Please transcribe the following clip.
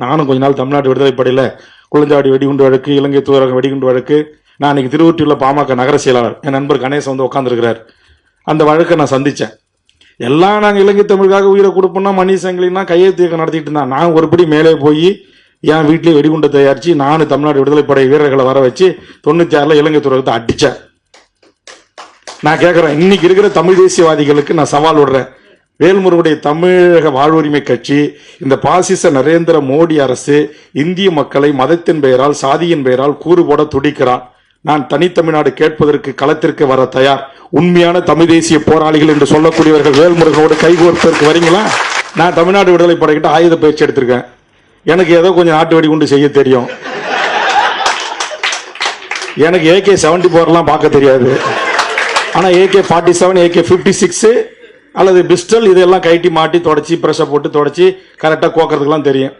நானும் கொஞ்ச நாள் தமிழ்நாடு விடுதலை படையில் குளஞ்சாடி வெடிகுண்டு வழக்கு, இலங்கை தூதரக வெடிகுண்டு வழக்கு, நான் இன்னைக்கு திருவொற்றியூர்ல பாமக நகர செயலாளர், என் நண்பர் கணேசன் வந்து உட்காந்துருக்கிறார். அந்த வழக்கை நான் சந்திச்சேன். எல்லாம் நாங்கள் இலங்கை தமிழுக்காக உயிரை கொடுப்போம்னா மணி சங்கிலினா கையெழுத்து இயக்கம் நடத்திட்டு இருந்தான். நான் ஒருபடி மேலே போய் என் வீட்லேயே வெடிகுண்டை தயாரிச்சு நானும் தமிழ்நாடு விடுதலை படை வீரர்களை வர வச்சு 96 இலங்கை தூதரகத்தை அடிச்சேன். நான் கேட்கிறேன், இன்னைக்கு இருக்கிற தமிழ் தேசியவாதிகளுக்கு நான் சவால் விடுறேன். வேல்முருகனுடைய தமிழக வாழ்வுரிமை கட்சி, இந்த பாசிச நரேந்திர மோடி அரசு இந்திய மக்களை மதத்தின் பெயரால், சாதியின் பெயரால் கூறு போட துடிக்கிறான். நான் தனித்தமிழ்நாடு கேட்பதற்கு களத்திற்கு வர தயார். உண்மையான தமிழ் தேசிய போராளிகள் என்று சொல்லக்கூடியவர்கள் வேல்முருகனோடு கைகோர்ப்பதற்கு வரீங்களா? நான் தமிழ்நாடு விடுதலை படைக்கிட்ட ஆயுத பயிற்சி எடுத்திருக்கேன். எனக்கு ஏதோ கொஞ்சம் நாட்டு வெடிகுண்டு செய்ய தெரியும். எனக்கு AK-74 பார்க்க தெரியாது. ஆனா AK-47, AK-56 அல்லது பிஸ்டல் இதெல்லாம் கைட்டி மாட்டி தொடச்சி பிரஷர் போட்டு தொடச்சி கரெக்டா கோக்கிறதுக்கெல்லாம் தெரியும்.